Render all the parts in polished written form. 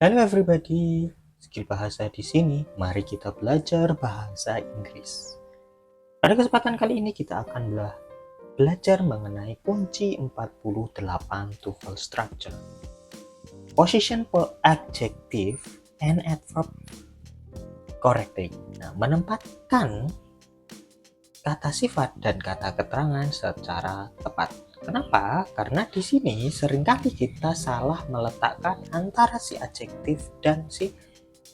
Halo everybody, skill bahasa di sini. Mari kita belajar bahasa Inggris. Pada kesempatan kali ini kita akan belajar mengenai kunci 48 TOEFL structure. Position for adjective and adverb correctly. Nah, menempatkan kata sifat dan kata keterangan secara tepat. Kenapa? Karena di sini seringkali kita salah meletakkan antara si adjektif dan si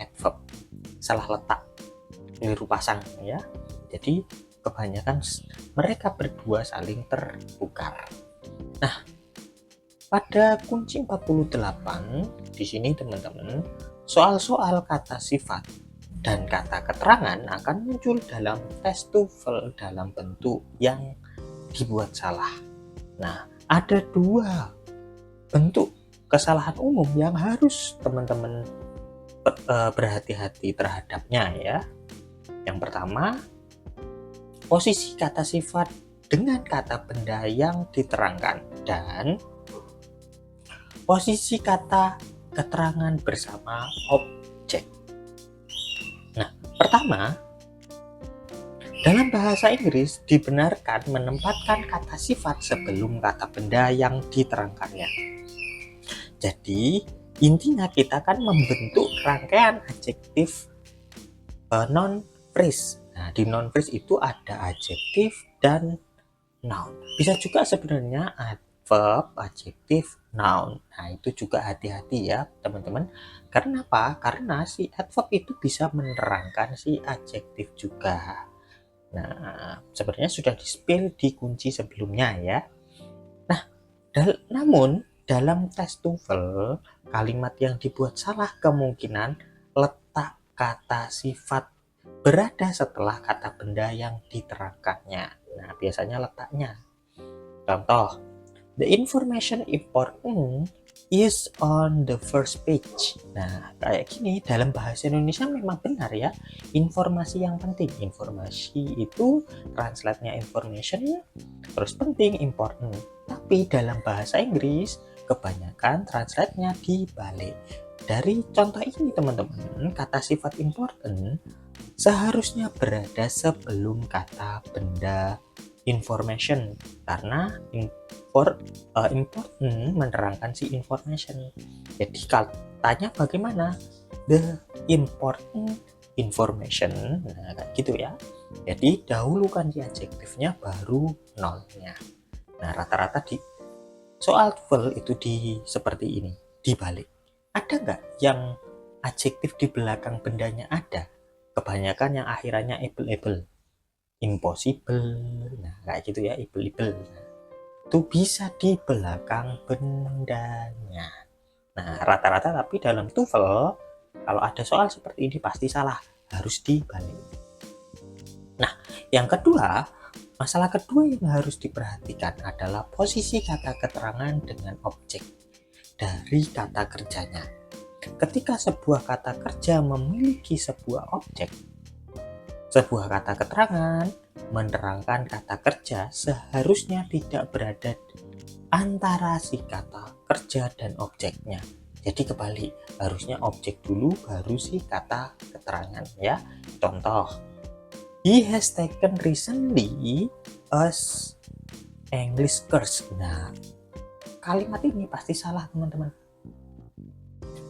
adverb. Salah letak, keliru pasang ya. Jadi kebanyakan mereka berdua saling tertukar. Nah, pada kunci 48 di sini teman-teman, soal-soal kata sifat dan kata keterangan akan muncul dalam tes TOEFL dalam bentuk yang dibuat salah. Nah, ada dua bentuk kesalahan umum yang harus teman-teman berhati-hati terhadapnya ya. Yang pertama, posisi kata sifat dengan kata benda yang diterangkan dan posisi kata keterangan bersama objek. Nah, pertama, dalam bahasa Inggris dibenarkan menempatkan kata sifat sebelum kata benda yang diterangkannya. Jadi, intinya kita akan membentuk rangkaian adjektif non-phrase. Nah, di non-phrase itu ada adjektif dan noun. Bisa juga sebenarnya adverb, adjektif, noun. Nah, itu juga hati-hati ya, teman-teman. Karena apa? Karena si adverb itu bisa menerangkan si adjektif juga. Nah, sebenarnya sudah di-spill di kunci sebelumnya ya. Nah, namun dalam tes TOEFL, kalimat yang dibuat salah kemungkinan letak kata sifat berada setelah kata benda yang diterangkannya. Nah, biasanya letaknya. Contoh, the information important is on the first page. Nah, kayak gini dalam bahasa Indonesia memang benar ya. Informasi yang penting. Informasi itu translate-nya information, terus penting, important. Tapi dalam bahasa Inggris, kebanyakan translate-nya dibalik. Dari contoh ini teman-teman, kata sifat important seharusnya berada sebelum kata benda information karena important menerangkan si information. Jadi katanya bagaimana? The important information. Nah, kayak gitu ya. Jadi dahulukan si adjektifnya baru nolnya. Nah, rata-rata di soal TOEFL itu seperti ini, dibalik. Ada nggak yang adjektif di belakang bendanya ada? Kebanyakan yang akhirannya able, impossible, nah kayak gitu ya, able. Nah, itu bisa di belakang bendanya. Nah, rata-rata tapi dalam TOEFL kalau ada soal seperti ini pasti salah, harus dibalik. Nah, yang kedua, masalah kedua yang harus diperhatikan adalah posisi kata keterangan dengan objek dari kata kerjanya. Ketika sebuah kata kerja memiliki sebuah objek, sebuah kata keterangan menerangkan kata kerja seharusnya tidak berada antara si kata kerja dan objeknya. Jadi kebalik, harusnya objek dulu baru si kata keterangan ya. Contoh, he has taken recently as English course. Nah, kalimat ini pasti salah teman-teman.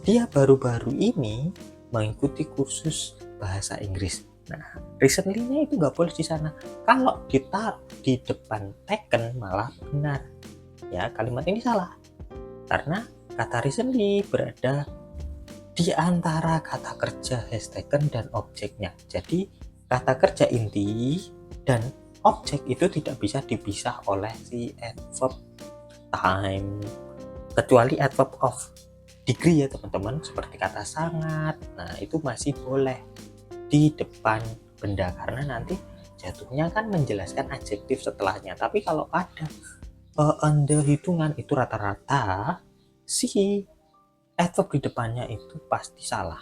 Dia baru-baru ini mengikuti kursus bahasa Inggris. Nah, recently-nya itu nggak boleh di sana. Kalau kita di depan taken malah benar. Ya, kalimat ini salah. Karena kata recently berada di antara kata kerja has taken dan objeknya. Jadi, kata kerja inti dan objek itu tidak bisa dipisah oleh si adverb time. Kecuali adverb of degree ya teman-teman, seperti kata sangat. Nah, itu masih boleh di depan benda karena nanti jatuhnya kan menjelaskan adjektif setelahnya. Tapi kalau ada under hitungan itu rata-rata si adverb di depannya itu pasti salah.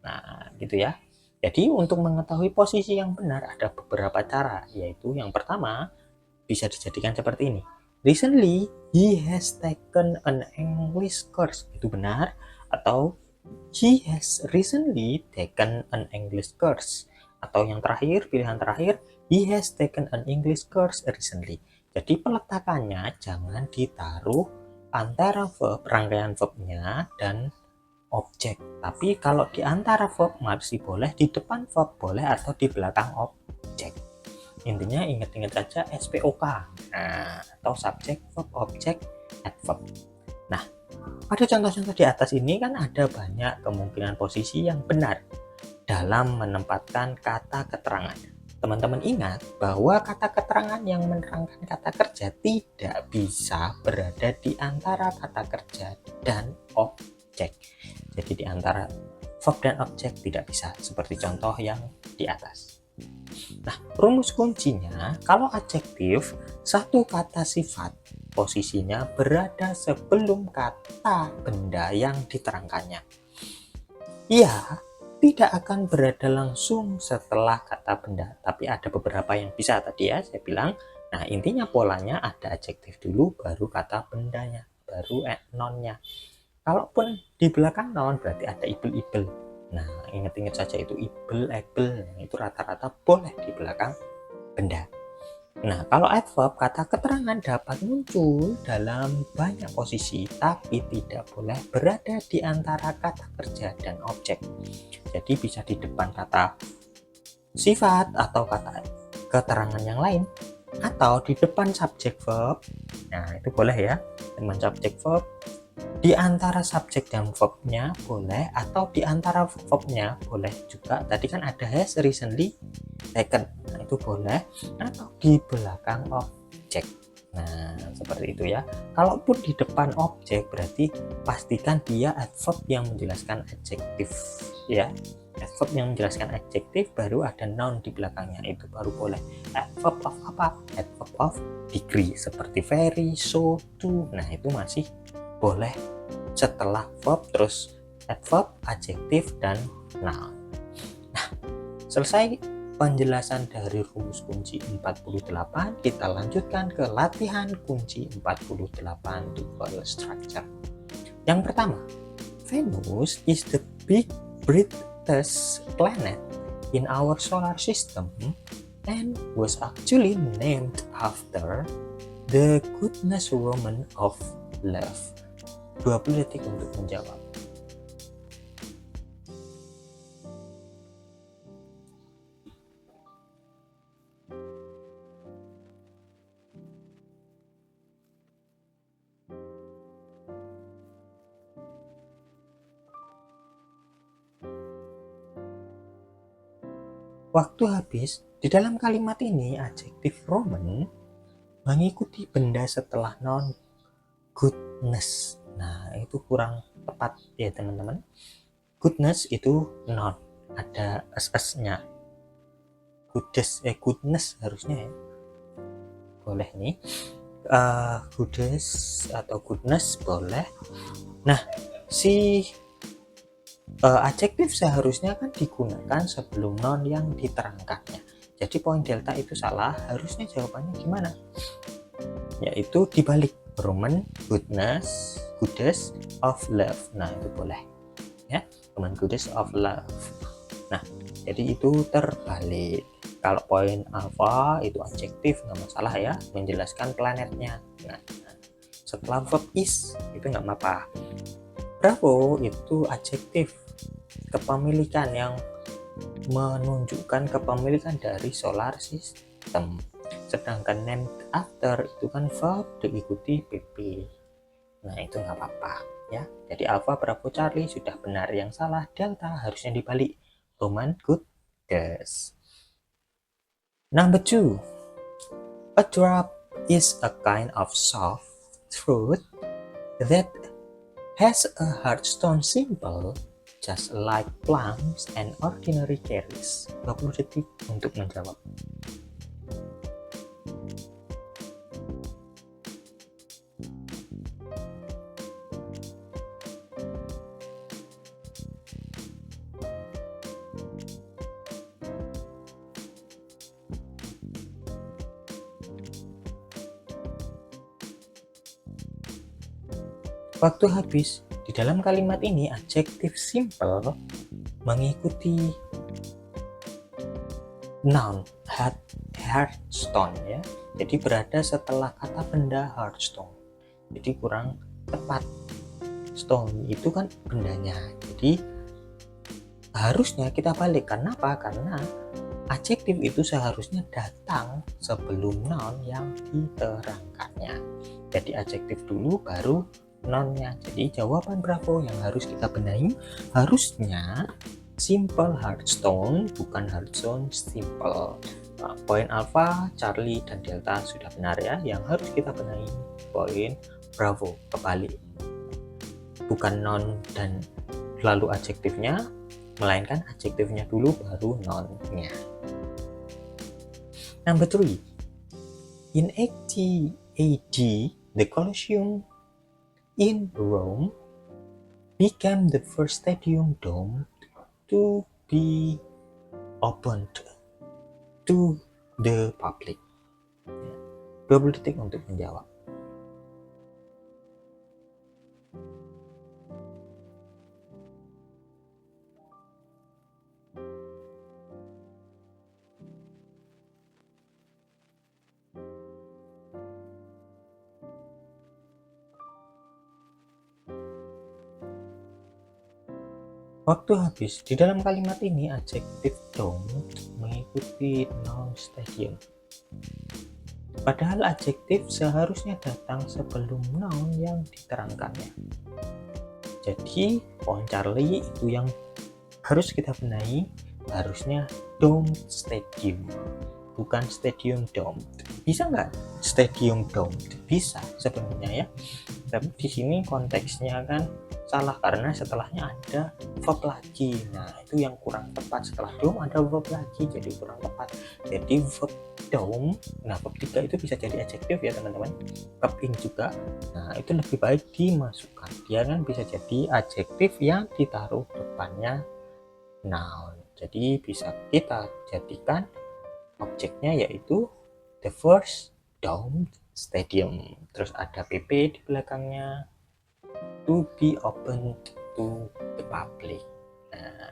Nah, gitu ya. Jadi untuk mengetahui posisi yang benar ada beberapa cara, yaitu yang pertama bisa dijadikan seperti ini. Recently, he has taken an English course. Itu benar. Atau He has recently taken an English course. Atau yang terakhir, pilihan terakhir, he has taken an English course recently. Jadi peletakannya jangan ditaruh antara verb, rangkaian verbnya dan objek. Tapi kalau di antara verb masih boleh, di depan verb boleh, atau di belakang objek. Intinya ingat-ingat saja SPOK, nah, atau subject, verb, object, adverb. Nah, pada contoh-contoh di atas ini kan ada banyak kemungkinan posisi yang benar dalam menempatkan kata keterangan. Teman-teman ingat bahwa kata keterangan yang menerangkan kata kerja tidak bisa berada di antara kata kerja dan objek. Jadi di antara verb dan objek tidak bisa, seperti contoh yang di atas. Nah, rumus kuncinya kalau adjektif, satu kata sifat posisinya berada sebelum kata benda yang diterangkannya. Ia tidak akan berada langsung setelah kata benda, tapi ada beberapa yang bisa tadi ya saya bilang. Nah, intinya polanya ada adjektif dulu baru kata bendanya, baru nonnya. Kalaupun di belakang noun berarti ada ibel-ibel. Nah, ingat-ingat saja itu ibel, ebel, itu rata-rata boleh di belakang benda. Nah, kalau adverb, kata keterangan dapat muncul dalam banyak posisi, tapi tidak boleh berada di antara kata kerja dan objek. Jadi bisa di depan kata sifat atau kata keterangan yang lain, atau di depan subjek verb. Nah, itu boleh ya, depan subjek verb. Di antara subjek dan verbnya boleh, atau di antara verbnya boleh juga. Tadi kan ada has recently taken, nah itu boleh, atau di belakang objek. Nah, seperti itu ya. Kalaupun di depan objek berarti pastikan dia adverb yang menjelaskan adjektif ya. Adverb yang menjelaskan adjektif baru ada noun di belakangnya, itu baru boleh. Adverb of apa? Adverb of degree seperti very, so, to. Nah, itu masih boleh setelah verb, terus adverb, adjektif, dan noun. Nah, selesai penjelasan dari rumus kunci 48, kita lanjutkan ke latihan kunci 48 tuple structure. Yang pertama, Venus is the big brightest planet in our solar system and was actually named after the goodness woman of love. 20 detik untuk menjawab. Waktu habis. Di dalam kalimat ini adjektif Roman mengikuti benda setelah noun goodness. Nah, itu kurang tepat ya teman-teman. Goodness itu noun, ada s-nya. Goodness harusnya ya. Boleh nih. Goodness atau goodness boleh. Nah, si adjektif seharusnya kan digunakan sebelum noun yang diterangkannya. Jadi poin delta itu salah, harusnya jawabannya gimana? Yaitu dibalik, Roman goodness of love. Nah, itu boleh ya, Roman goodness of love. Nah, jadi itu terbalik. Kalau poin alpha itu adjektif, nggak masalah ya, menjelaskan planetnya. Nah, setelah verb is itu nggak apa-apa. Bravo itu adjektif, kepemilikan yang menunjukkan kepemilikan dari solar system. Sedangkan named after itu kan verb diikuti PP. Nah, itu nggak apa-apa ya. Jadi Alpha, Bravo, Charlie sudah benar, yang salah Delta, harusnya dibalik, Roman goodness. Number 2, a drop is a kind of soft fruit that has a hard stone symbol just like plums and ordinary cherries. 20 detik untuk menjawab. Waktu habis. Di dalam kalimat ini adjektif simple mengikuti noun hardstone ya. Jadi berada setelah kata benda hardstone. Jadi kurang tepat. Stone itu kan bendanya. Jadi harusnya kita balik. Kenapa? Karena adjektif itu seharusnya datang sebelum noun yang diterangkannya. Jadi adjektif dulu baru nounnya. Jadi jawaban Bravo yang harus kita benahi harusnya simple hardstone, bukan hardstone simple. Nah, poin alfa, Charlie, dan delta sudah benar ya. Yang harus kita benahi poin Bravo, kebalik. Bukan noun dan lalu adjektifnya, melainkan adjektifnya dulu baru nounnya. Number 3. In 80 AD, the Colosseum in Rome became the first stadium dome to be opened to the public. 20 detik untuk menjawab. Waktu habis. Di dalam kalimat ini adjektif dome mengikuti noun stadium. Padahal adjektif seharusnya datang sebelum noun yang diterangkannya. Jadi poin Charlie itu yang harus kita benahi, harusnya dome stadium, bukan stadium dome. Bisa nggak stadium dome? Bisa sebenarnya ya. Tapi di sini konteksnya kan salah karena setelahnya ada verb lagi. Nah itu yang kurang tepat, setelah dome ada verb lagi jadi kurang tepat. Jadi verb dome, nah verb 3 itu bisa jadi adjektif ya teman-teman, verb in juga. Nah itu lebih baik dimasukkan, dia kan bisa jadi adjektif yang ditaruh depannya noun. Jadi bisa kita jadikan objeknya yaitu the first dome stadium, terus ada pp di belakangnya, to be open to the public. Nah,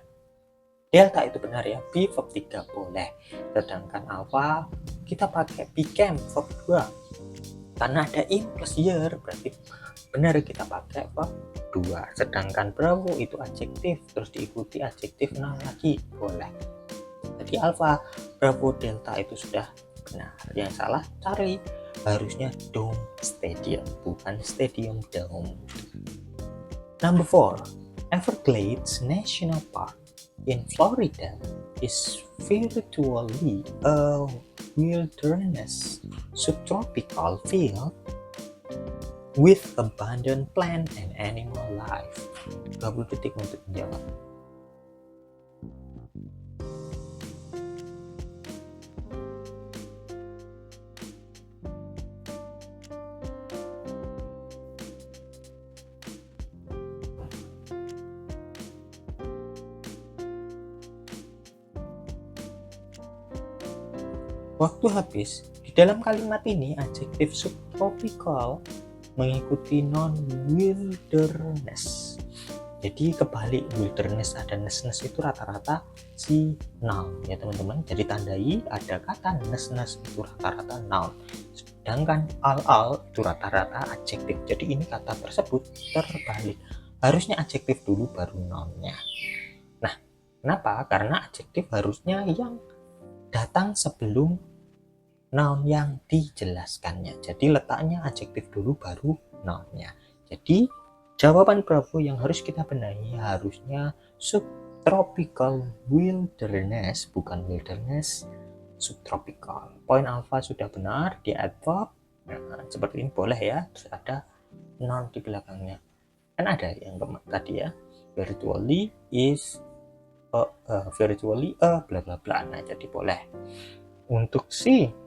delta itu benar ya, B verb 3 boleh. Sedangkan alpha kita pakai became verb 2. Karena ada in plus year berarti benar kita pakai verb 2. Sedangkan Bravo itu adjektif terus diikuti adjektif noun lagi boleh. Jadi alpha, Bravo, delta itu sudah benar. Yang salah Charlie, harusnya dome stadium bukan stadium dome. Number 4. Everglades National Park in Florida is virtually a wilderness subtropical field with abundant plant and animal life. 20 detik untuk menjawab. Waktu habis. Di dalam kalimat ini adjektif subtropical mengikuti noun wilderness. Jadi kebalik, wilderness ada ness itu rata-rata si noun ya teman-teman. Jadi tandai ada kata ness itu rata-rata noun. Sedangkan al itu rata-rata adjektif. Jadi ini kata tersebut terbalik. Harusnya adjektif dulu baru nounnya. Nah, kenapa? Karena adjektif harusnya yang datang sebelum noun yang dijelaskannya. Jadi letaknya adjektif dulu baru nounnya. Jadi jawaban Bravo yang harus kita benahi harusnya subtropical wilderness, bukan wilderness, subtropical. Poin alpha sudah benar, di add verb. Nah, seperti ini boleh ya. Terus ada noun di belakangnya. Kan ada yang tadi ya. Virtually is virtually a bla bla bla. Nah, jadi boleh. Untuk si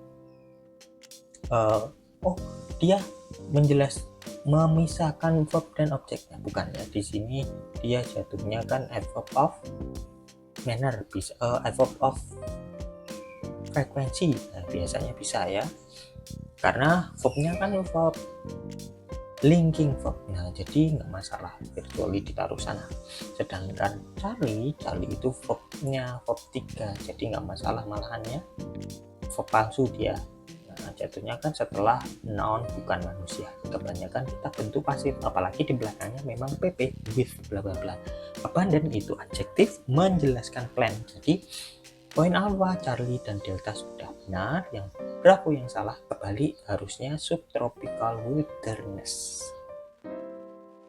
dia memisahkan verb dan objeknya, bukan ya. Di sini dia jatuhnya kan adverb of manner, bisa adverb of frekuensi. Nah, biasanya bisa ya, karena verbnya kan verb linking verb. Nah, jadi nggak masalah kecuali ditaruh sana. Sedangkan Charlie itu verbnya verb 3, jadi nggak masalah, malahannya verb palsu dia. Nah, jatuhnya kan setelah noun bukan manusia. Kebanyakan kita bentuk pasif, apalagi di belakangnya memang PP with bla bla bla. Abandon itu adjektif menjelaskan plan. Jadi poin Alpha, Charlie, dan Delta sudah benar. Yang Bravo yang salah, kebalik, harusnya subtropical wilderness.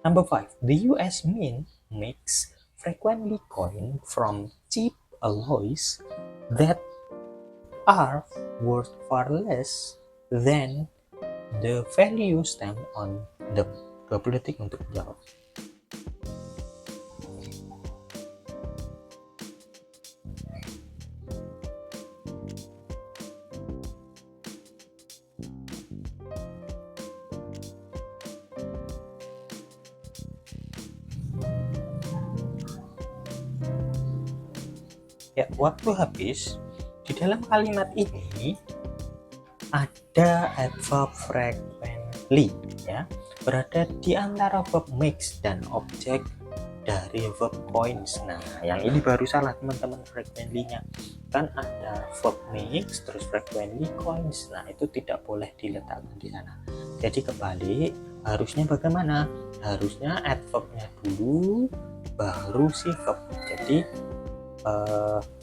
Number 5. The US Mint makes frequently coin from cheap alloys that are worth far less than the value stamped on them. 20 detik untuk menjawab. Ya, waktu habis. Di dalam kalimat ini ada adverb frequently, ya, berada di antara verb makes dan objek dari verb coins. Nah, yang ini baru salah teman-teman, frequently-nya kan ada verb makes terus frequently coins. Nah, itu tidak boleh diletakkan di sana. Jadi kebalik, harusnya bagaimana? Harusnya adverb-nya dulu baru si verb. Jadi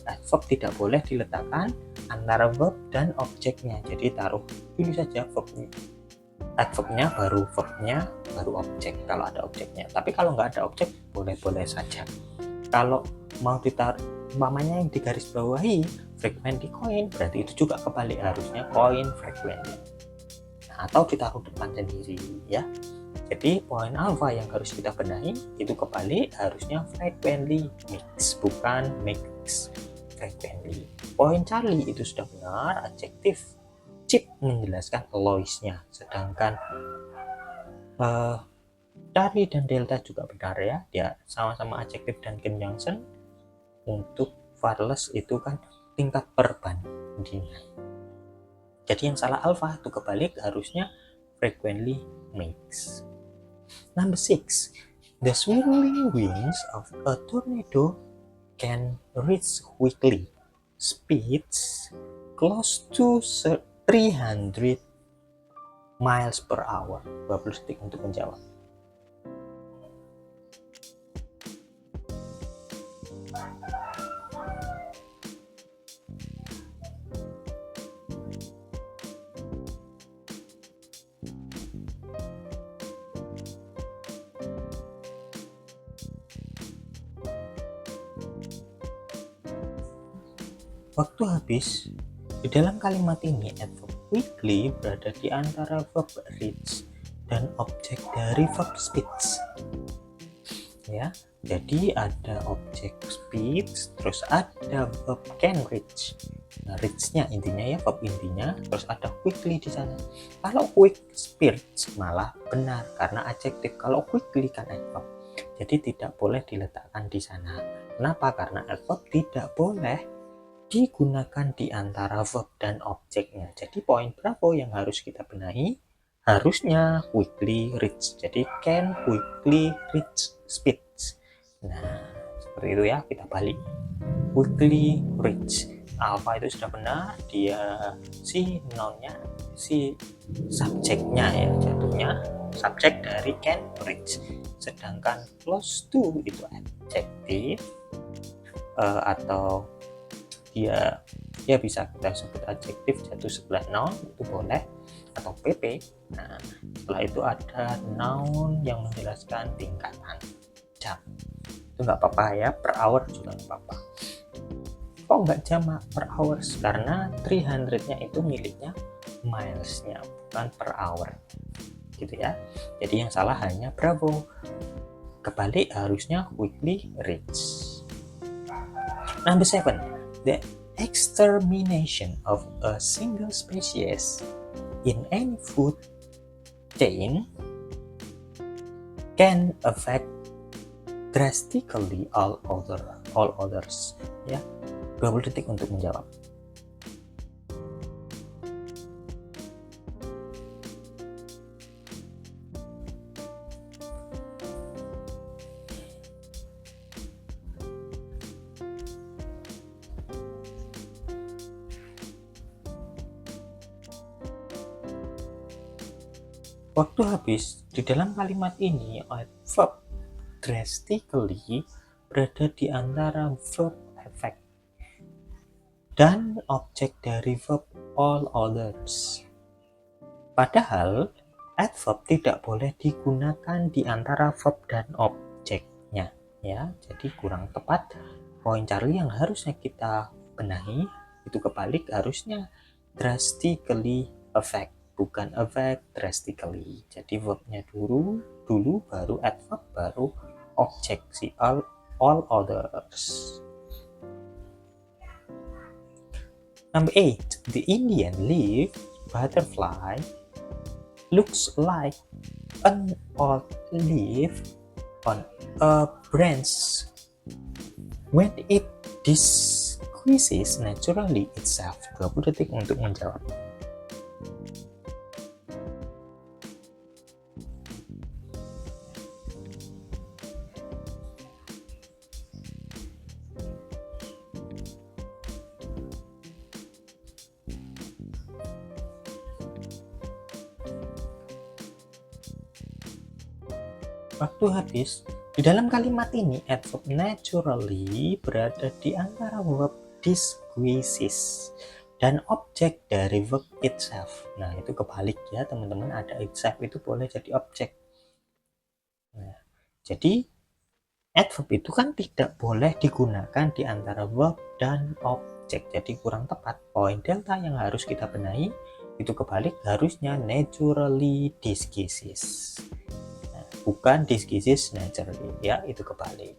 adverb tidak boleh diletakkan antara verb dan objeknya. Jadi taruh dulu saja verbnya, adverbnya baru verbnya baru objek kalau ada objeknya. Tapi kalau nggak ada objek boleh-boleh saja. Kalau mau ditaruh umpamanya yang digaris bawahi frequently coin, berarti itu juga kebalik, harusnya coin frequently. Nah, atau ditaruh depan sendiri ya. Jadi poin alpha yang harus kita benahi itu kebalik, harusnya frequently mix, bukan mix frequently. Poin Charlie itu sudah benar, adjektif cheap menjelaskan alloys-nya. Sedangkan Charlie dan Delta juga benar ya, dia sama-sama adjektif dan conjunction. Untuk farless itu kan tingkat perbandingan. Jadi yang salah alpha itu kebalik, harusnya frequently mix. Number 6. The swirling wings of a tornado can reach quickly speeds close to 300 miles per hour. 20 detik untuk menjawab. Waktu habis. Di dalam kalimat ini adverb quickly berada di antara verb reach dan objek dari verb speeds. Ya, jadi ada objek speeds, terus ada verb can reach. Nah, reach-nya intinya ya, verb intinya, terus ada quickly di sana. Kalau quick speeds malah benar karena adjektif. Kalau quickly kan adverb. Jadi tidak boleh diletakkan di sana. Kenapa? Karena adverb tidak boleh digunakan di antara verb dan objeknya. Jadi poin Bravo yang harus kita benahi harusnya quickly reach. Jadi can quickly reach speeds. Nah, seperti itu ya, kita balik. Quickly reach. Alpha itu sudah benar, dia si nounnya, si subjeknya ya, jatuhnya subjek dari can reach. Sedangkan close to itu adjektif atau dia ya bisa kita sebut adjektif jatuh sebelah noun, itu boleh, atau PP. Nah, setelah itu ada noun yang menjelaskan tingkatan jam, itu nggak apa-apa ya, per hour juga nggak apa-apa. Kok nggak jamak per hours? Karena 300-nya itu miliknya miles-nya, bukan per hour gitu ya. Jadi yang salah hanya Bravo, kebalik harusnya quickly reach. Number 7. The extermination of a single species in any food chain can affect drastically all others. Ya, 20 detik untuk menjawab. Waktu habis di dalam kalimat ini, verb drastically berada di antara verb effect dan objek dari verb all others. Padahal adverb tidak boleh digunakan di antara verb dan objeknya, ya. Jadi kurang tepat. Poin Charlie yang harusnya kita benahi itu kebalik, harusnya drastically affect, bukan affect drastically. Jadi verbnya dulu baru adverb, baru objek si all others. Number 8, the Indian leaf butterfly looks like an old leaf on a branch when it disguises naturally itself. 20 detik untuk menjawab. Waktu habis. Di dalam kalimat ini, adverb naturally berada di antara verb disguises dan objek dari verb itself. Nah, itu kebalik ya teman-teman, ada itself itu boleh jadi objek. Nah, jadi adverb itu kan tidak boleh digunakan di antara verb dan objek, jadi kurang tepat. Poin delta yang harus kita benahi itu kebalik, harusnya naturally disguises, bukan disguises naturally, ya, itu kebalik.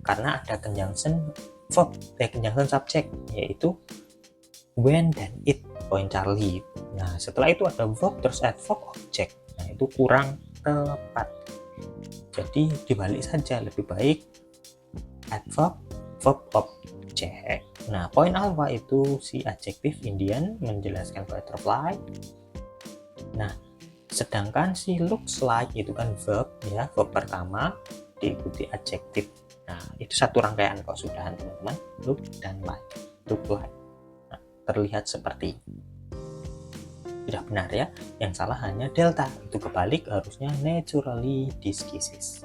Karena ada conjunction verb, conjunction subject, yaitu when dan it, poin Charlie. Nah, setelah itu ada verb terus adverb object. Nah, itu kurang tepat. Jadi dibalik saja, lebih baik adverb verb object. Nah, poin alpha itu si adjektif Indian menjelaskan butterfly. Nah, sedangkan si looks like itu kan verb, ya, verb pertama diikuti adjektif. Nah, itu satu rangkaian kok, sudahan teman-teman, look dan like, look like. Nah, terlihat seperti. Tidak benar ya, yang salah hanya delta, itu kebalik, harusnya naturally disguises.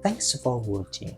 Thanks for watching.